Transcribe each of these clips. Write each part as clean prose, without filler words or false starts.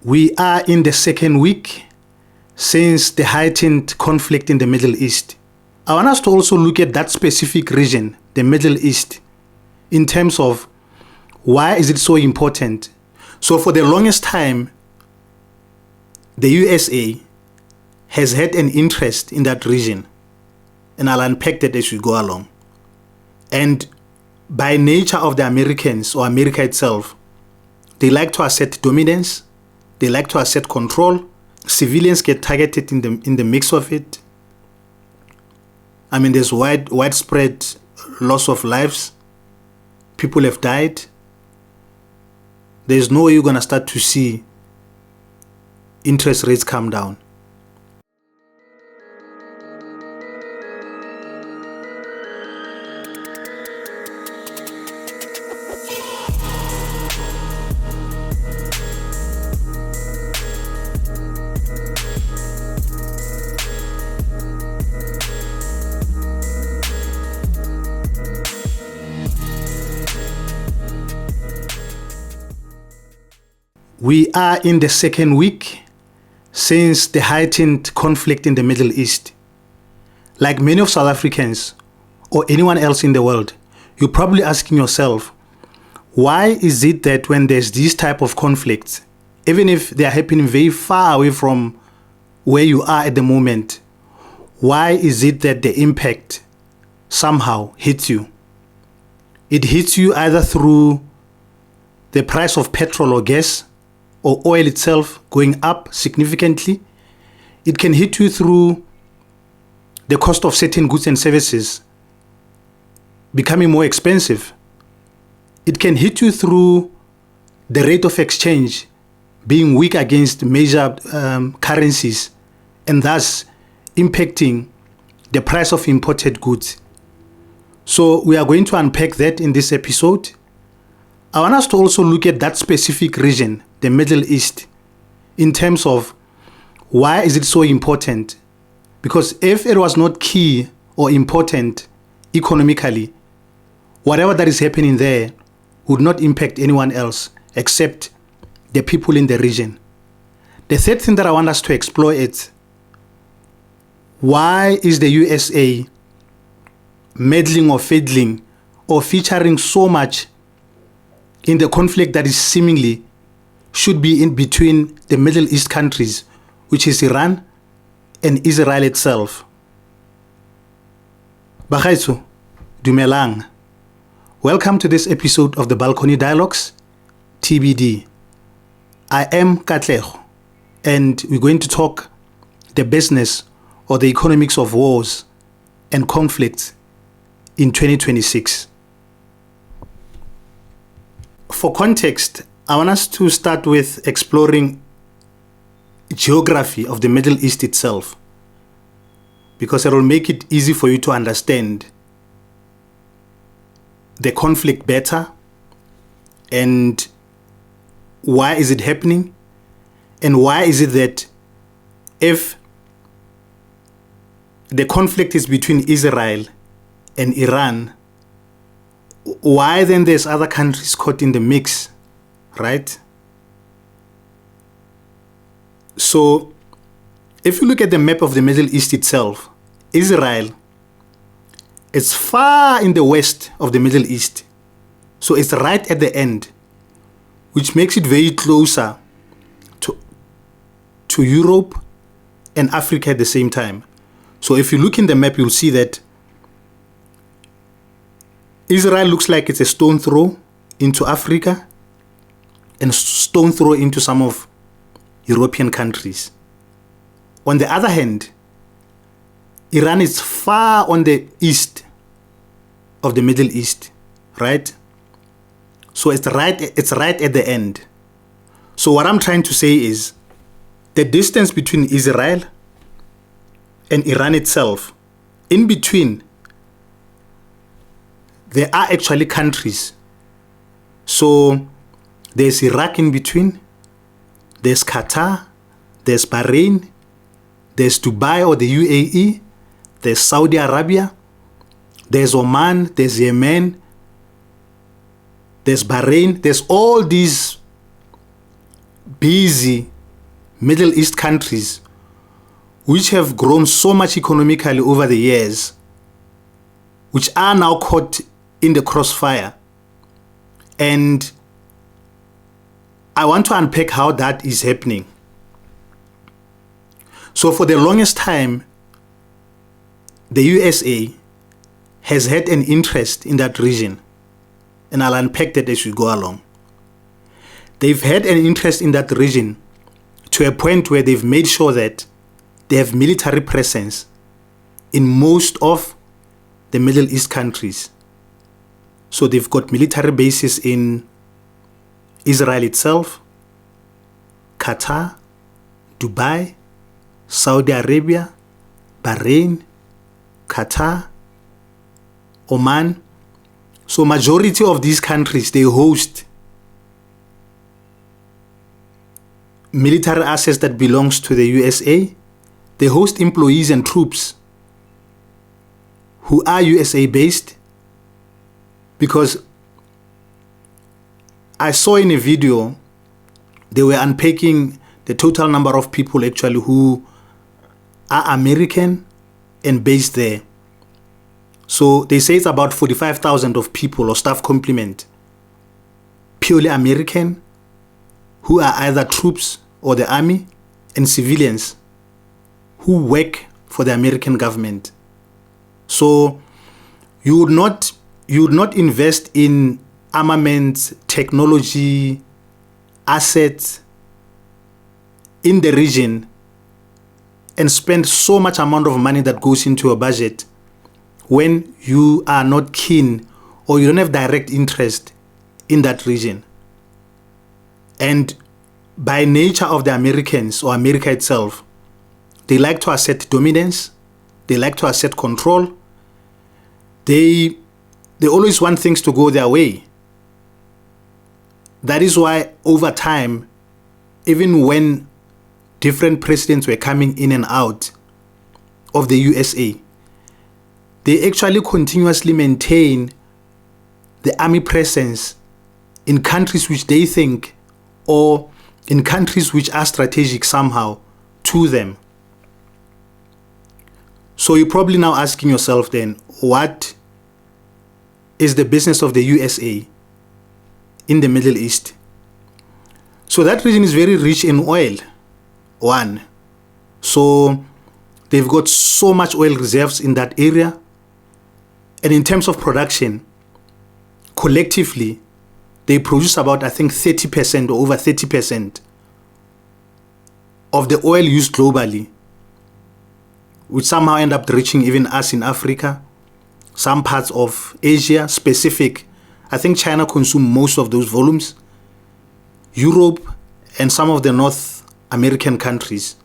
We are in the second week since the heightened conflict in the Middle East. I want us to also look at that specific region, the Middle East, in terms of why is it so important. So for the longest time, the USA has had an interest in that region, and I'll unpack that as we go along. And by nature of the Americans or America itself, they like to assert dominance. They like to assert control. Civilians get targeted in the mix of it. I mean, there's widespread loss of lives. People have died. There's no way you're going to start to see interest rates come down. We are in the second week since the heightened conflict in the Middle East. Like many of South Africans or anyone else in the world, you're probably asking yourself, why is it that when there's these type of conflicts, even if they are happening very far away from where you are at the moment, why is it that the impact somehow hits you? It hits you either through the price of petrol or gas, or oil itself going up significantly. It can hit you through the cost of certain goods and services becoming more expensive. It can hit you through the rate of exchange being weak against major currencies, and thus impacting the price of imported goods. So we are going to unpack that in this episode. I want us to also look at that specific region, the Middle East, in terms of why is it so important? Because if it was not key or important economically, whatever that is happening there would not impact anyone else except the people in the region. The third thing that I want us to explore is, why is the USA meddling or fiddling or featuring so much in the conflict that is seemingly should be in between the Middle East countries, which is Iran and Israel itself? Bagaitso, dumelang. Welcome to this episode of the Balcony Dialogues, TBD. I am Katlego, and we're going to talk the business or the economics of wars and conflicts in 2026. For context, I want us to start with exploring geography of the Middle East itself, because it will make it easy for you to understand the conflict better and why is it happening, and why is it that if the conflict is between Israel and Iran, why then there's other countries caught in the mix, right? So if you look at the map of the Middle East itself, Israel is far in the west of the Middle East. So it's right at the end, which makes it very closer to Europe and Africa at the same time. So if you look in the map, you'll see that Israel looks like it's a stone throw into Africa and stone throw into some of European countries. On the other hand, Iran is far on the east of the Middle East, right? So it's right at the end. So what I'm trying to say is the distance between Israel and Iran itself, in between, there are actually countries. So there's Iraq in between, there's Qatar, there's Bahrain, there's Dubai or the UAE, there's Saudi Arabia, there's Oman, there's Yemen, there's Bahrain, there's all these busy Middle East countries which have grown so much economically over the years, which are now caught in the crossfire. And I want to unpack how that is happening. So for the longest time, the USA has had an interest in that region, and I'll unpack that as we go along. They've had an interest in that region to a point where they've made sure that they have military presence in most of the Middle East countries. So they've got military bases in Israel itself, Qatar, Dubai, Saudi Arabia, Bahrain, Qatar, Oman. So majority of these countries, they host military assets that belongs to the USA. They host employees and troops who are USA based, because I saw in a video they were unpacking the total number of people actually who are American and based there. So they say it's about 45,000 of people or staff complement, purely American, who are either troops or the army, and civilians who work for the American government. So you would not invest in armaments, technology, assets in the region and spend so much amount of money that goes into a budget when you are not keen or you don't have direct interest in that region. And by nature of the Americans or America itself, they like to assert dominance, they like to assert control, they always want things to go their way. That is why over time, even when different presidents were coming in and out of the USA, they actually continuously maintain the army presence in countries which they think, or in countries which are strategic somehow to them. So you're probably now asking yourself then, what is the business of the USA in the Middle East? So that region is very rich in oil, one. So they've got so much oil reserves in that area. And in terms of production, collectively, they produce about, I think, 30% or over 30% of the oil used globally, which somehow end up reaching even us in Africa, some parts of Asia specific. I think China consumes most of those volumes. Europe and some of the North American countries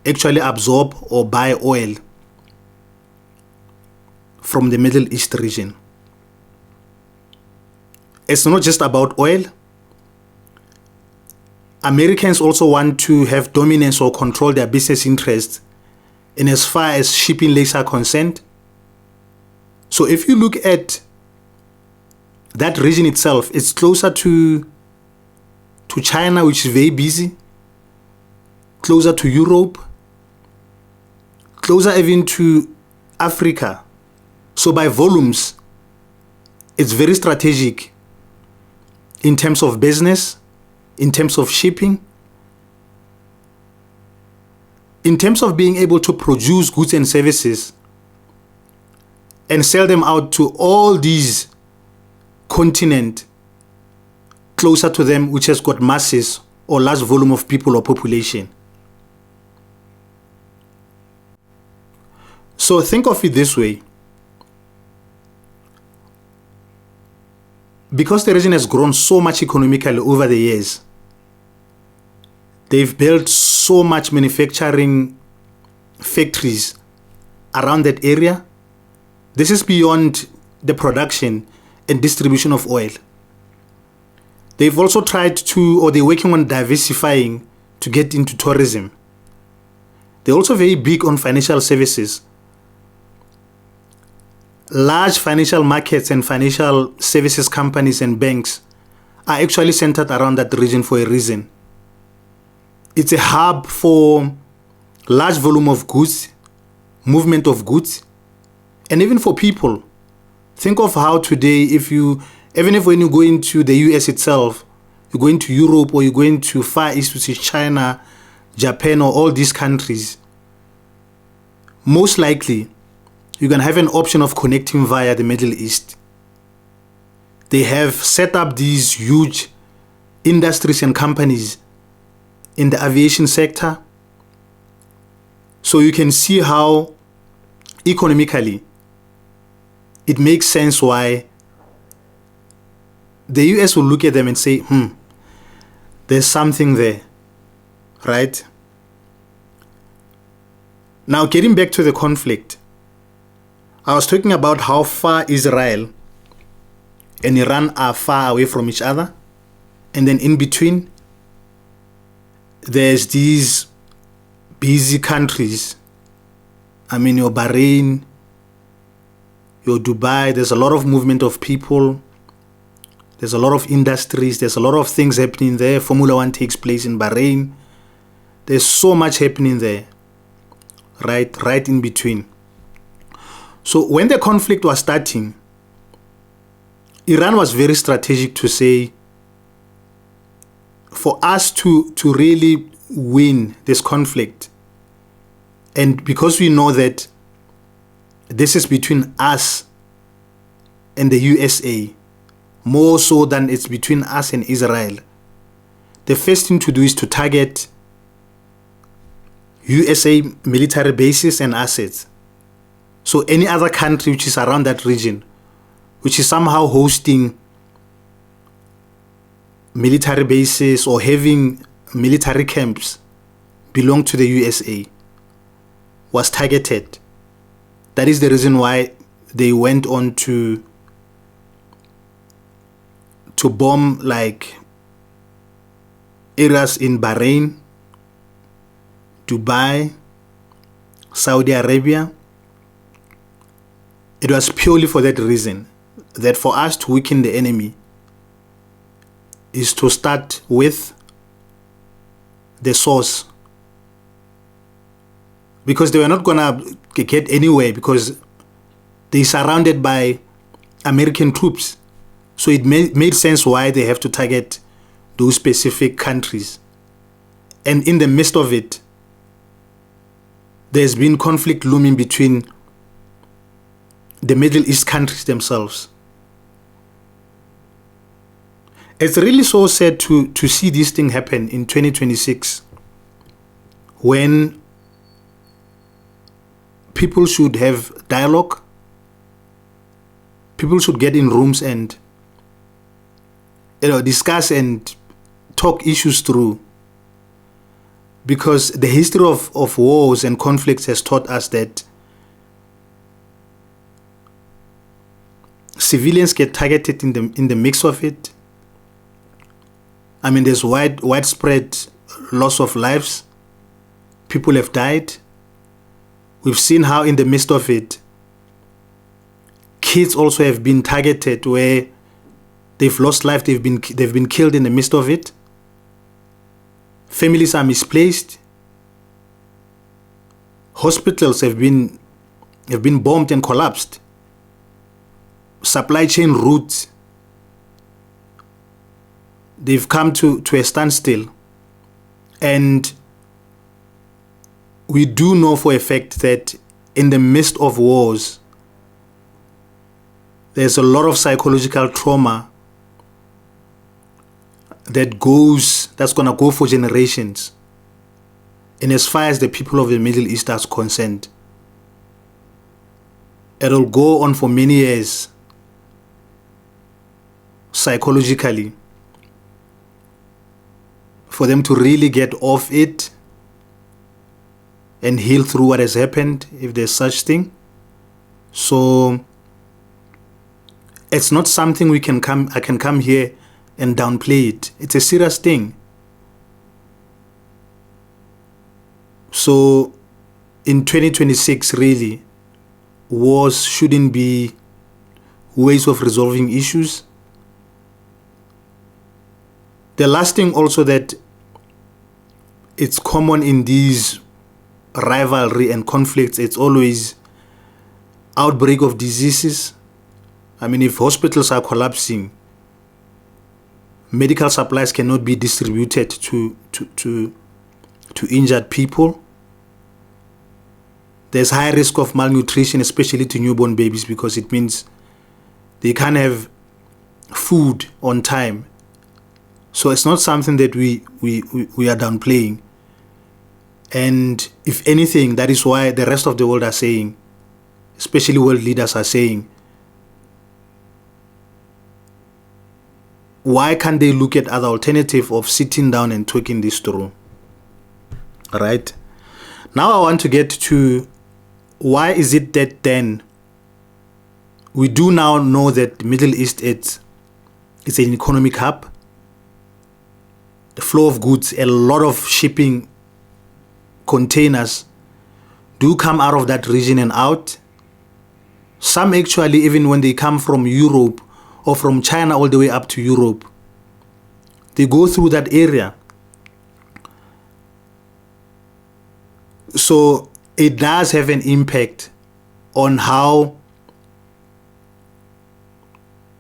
actually absorb or buy oil from the Middle East region. It's not just about oil. Americans also want to have dominance or control their business interests in as far as shipping lanes are concerned. So if you look at that region itself, it's closer to China, which is very busy, closer to Europe, closer even to Africa. So by volumes, it's very strategic in terms of business, in terms of shipping, in terms of being able to produce goods and services and sell them out to all these continents closer to them, which has got masses or large volume of people or population. So think of it this way. Because the region has grown so much economically over the years, they've built so much manufacturing factories around that area. This is beyond the production and distribution of oil. They've also tried to, or they're working on diversifying to get into tourism. They're also very big on financial services. Large financial markets and financial services companies and banks are actually centered around that region for a reason. It's a hub for large volume of goods, movement of goods, and even for people. Think of how today, even if when you go into the US itself, you go into Europe or you go into Far East, which is China, Japan, or all these countries, most likely you're going to have an option of connecting via the Middle East. They have set up these huge industries and companies in the aviation sector. So you can see how economically it makes sense why the US will look at them and say, there's something there, right? Now, getting back to the conflict, I was talking about how far Israel and Iran are far away from each other. And then in between, there's these busy countries. I mean, your Bahrain, your Dubai, there's a lot of movement of people. There's a lot of industries. There's a lot of things happening there. Formula One takes place in Bahrain. There's so much happening there, right in between. So when the conflict was starting, Iran was very strategic to say, for us to really win this conflict, and because we know that this is between us and the USA, more so than it's between us and Israel, the first thing to do is to target USA military bases and assets. So any other country which is around that region, which is somehow hosting military bases or having military camps belong to the USA, was targeted. That is the reason why they went on to bomb like areas in Bahrain, Dubai, Saudi Arabia. It was purely for that reason, that for us to weaken the enemy is to start with the source, because they were not gonna get anywhere because they're surrounded by American troops. So it made sense why they have to target those specific countries. And in the midst of it, there's been conflict looming between the Middle East countries themselves. It's really so sad to see this thing happen in 2026, when people should have dialogue, people should get in rooms and discuss and talk issues through. Because the history of wars and conflicts has taught us that civilians get targeted in the mix of it. I mean, there's widespread loss of lives. People have died. We've seen how in the midst of it, kids also have been targeted, where they've lost life, they've been killed in the midst of it. Families are misplaced. Hospitals have been bombed and collapsed. Supply chain routes, they've come to a standstill. And we do know for a fact that in the midst of wars, there's a lot of psychological trauma that's going to go for generations. And as far as the people of the Middle East are concerned, it'll go on for many years psychologically for them to really get off it and heal through what has happened, if there's such thing. So it's not something I can come here and downplay it. It's a serious thing. So in 2026, really, wars shouldn't be ways of resolving issues. The last thing also that it's common in these rivalry and conflicts. It's always outbreak of diseases. I mean, if hospitals are collapsing, medical supplies cannot be distributed to injured people. There's high risk of malnutrition, especially to newborn babies, because it means they can't have food on time. So it's not something that we are downplaying. And if anything, that is why the rest of the world are saying, especially world leaders are saying, why can't they look at other alternative of sitting down and talking this through? All right. Now I want to get to why is it that then we do now know that the Middle East it's an economic hub. The flow of goods, a lot of shipping containers do come out of that region and out. Some actually, even when they come from Europe or from China all the way up to Europe, they go through that area. So it does have an impact on how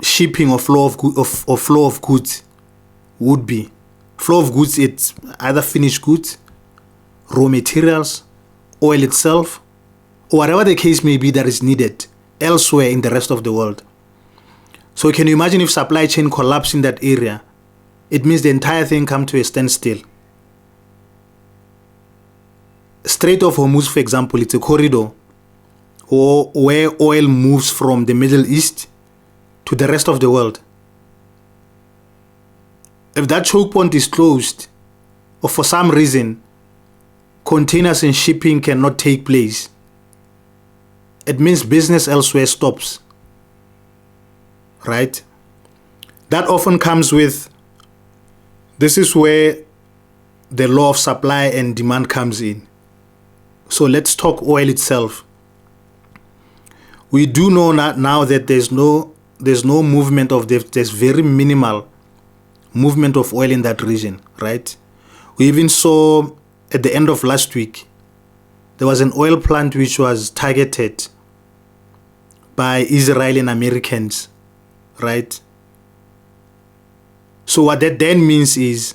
shipping or flow of goods would be. Flow of goods, it's either finished goods, raw materials, oil itself, or whatever the case may be that is needed elsewhere in the rest of the world. So can you imagine if supply chain collapse in that area? It means the entire thing come to a standstill. Strait of Hormuz, for example, it's a corridor where oil moves from the Middle East to the rest of the world. If that choke point is closed, or for some reason, containers and shipping cannot take place, it means business elsewhere stops. Right? That often comes with, this is where the law of supply and demand comes in. So let's talk oil itself. We do know now that there's no movement of there's very minimal movement of oil in that region, right? We even saw at the end of last week, there was an oil plant which was targeted by Israeli and Americans, right? So what that then means is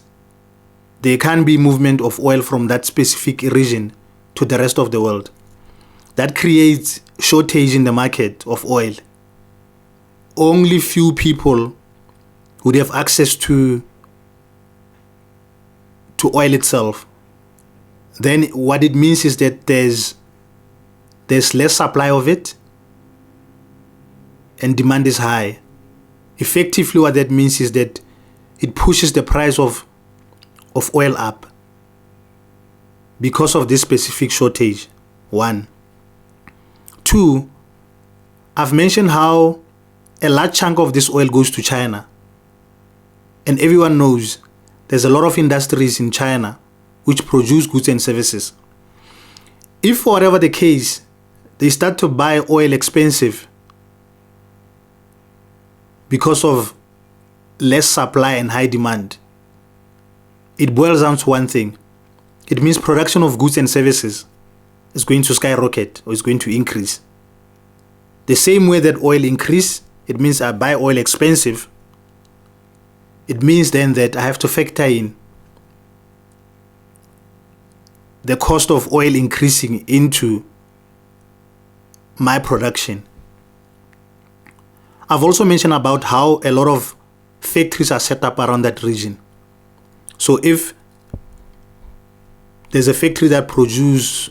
there can be movement of oil from that specific region to the rest of the world. That creates shortage in the market of oil. Only few people would have access to oil itself. Then what it means is that there's less supply of it and demand is high. Effectively what that means is that it pushes the price of oil up because of this specific shortage. 1. 2, I've mentioned how a large chunk of this oil goes to China. And everyone knows there's a lot of industries in China which produce goods and services. If for whatever the case, they start to buy oil expensive because of less supply and high demand, it boils down to one thing. It means production of goods and services is going to skyrocket or is going to increase. The same way that oil increase, it means I buy oil expensive. It means then that I have to factor in the cost of oil increasing into my production. I've also mentioned about how a lot of factories are set up around that region. So if there's a factory that produces,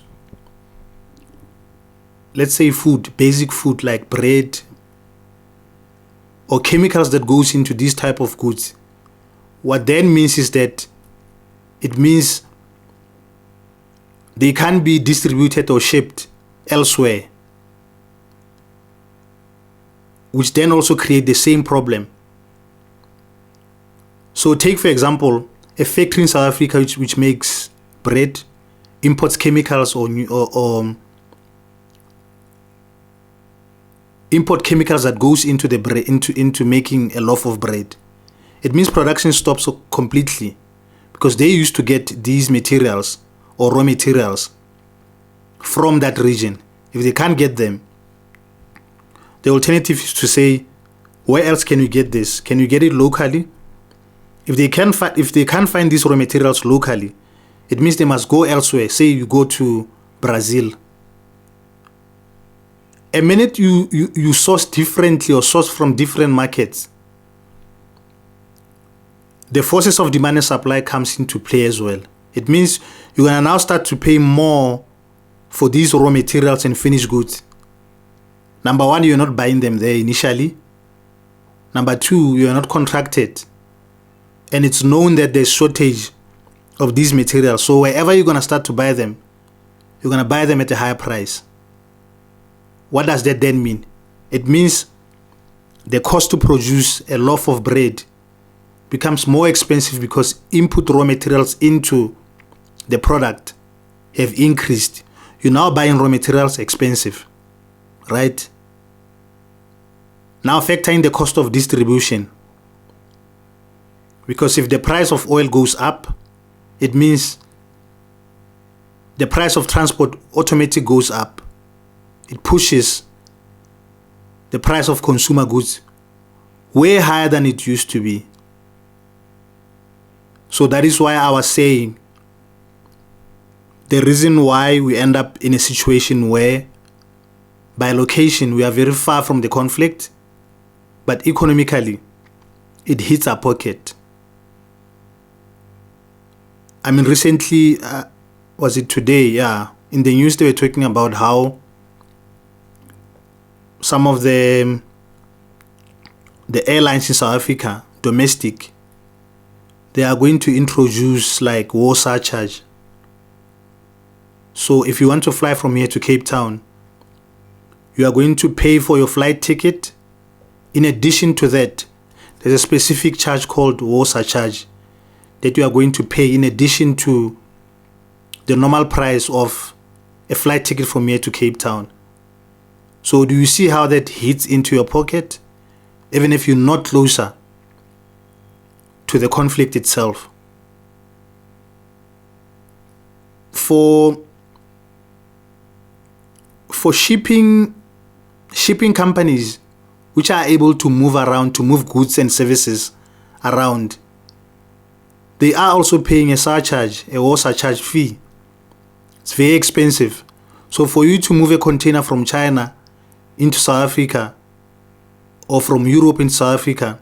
let's say food, basic food like bread or chemicals that goes into these type of goods, what then means is that it means they can be distributed or shipped elsewhere, which then also create the same problem. So take, for example, a factory in South Africa which makes bread, imports chemicals or import chemicals that goes into the bread, into making a loaf of bread. It means production stops completely because they used to get these materials or raw materials from that region. If they can't get them, the alternative is to say, where else can you get this? Can you get it locally? If they can't find these raw materials locally, it means they must go elsewhere. Say you go to Brazil. A minute you source differently or source from different markets, the forces of demand and supply comes into play as well. It means you're gonna now start to pay more for these raw materials and finished goods. Number one, you're not buying them there initially. Number two, you're not contracted. And it's known that there's shortage of these materials. So wherever you're gonna start to buy them, you're gonna buy them at a higher price. What does that then mean? It means the cost to produce a loaf of bread becomes more expensive because input raw materials into the product have increased. You're now buying raw materials expensive, right? Now factor in the cost of distribution. Because if the price of oil goes up, it means the price of transport automatically goes up. It pushes the price of consumer goods way higher than it used to be. So that is why I was saying the reason why we end up in a situation where by location we are very far from the conflict, but economically it hits our pocket. I mean, recently, was it today? Yeah, in the news they were talking about how some of the airlines in South Africa, domestic, they are going to introduce like war surcharge. So if you want to fly from here to Cape Town, you are going to pay for your flight ticket. In addition to that, there's a specific charge called war surcharge that you are going to pay in addition to the normal price of a flight ticket from here to Cape Town. So do you see how that hits into your pocket, even if you're not closer to the conflict itself? For shipping companies which are able to move around, to move goods and services around, they are also paying a surcharge, a war surcharge fee. It's very expensive. So for you to move a container from China into South Africa or from Europe into South Africa,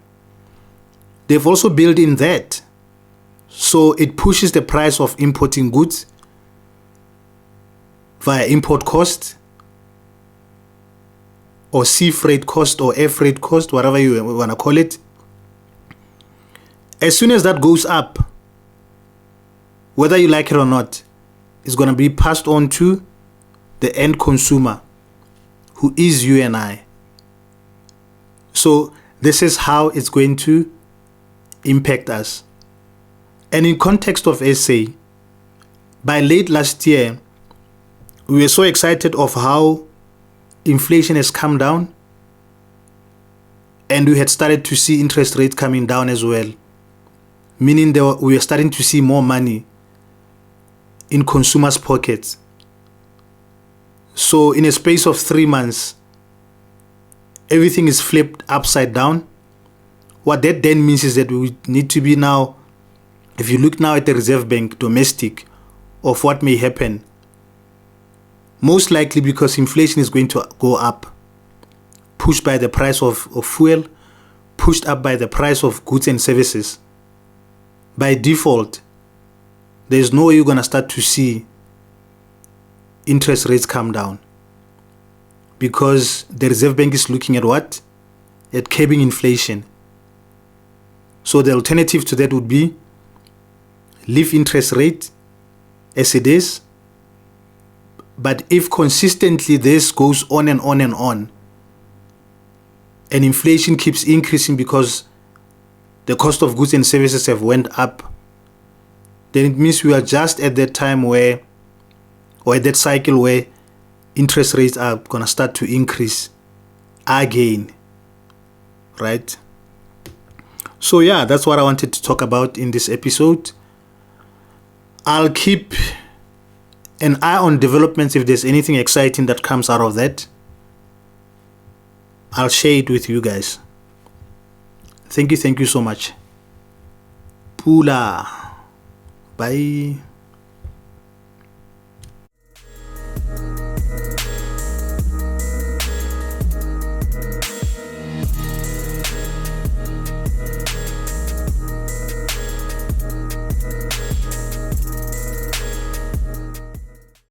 they've also built in that. So it pushes the price of importing goods via import cost or sea freight cost or air freight cost, whatever you want to call it. As soon as that goes up, whether you like it or not, it's going to be passed on to the end consumer, who is you and I. So this is how it's going to impact us. And in context of SA, by late last year, we were so excited of how inflation has come down, and we had started to see interest rates coming down as well, meaning we were starting to see more money in consumers' pockets. So in a space of 3 months, everything is flipped upside down. What that then means is that we need to be now, if you look now at the Reserve Bank domestic of what may happen, most likely because inflation is going to go up, pushed by the price of fuel, pushed up by the price of goods and services. By default, there's no way you're going to start to see interest rates come down, because the Reserve Bank is looking at what? At curbing inflation. So the alternative to that would be leave interest rate as it is. But if consistently this goes on and on and on, and inflation keeps increasing because the cost of goods and services have went up, then it means we are just at that time where, or at that cycle where interest rates are going to start to increase again, right? So yeah, that's what I wanted to talk about in this episode. I'll keep an eye on developments. If there's anything exciting that comes out of that, I'll share it with you guys. Thank you so much. Pula. Bye.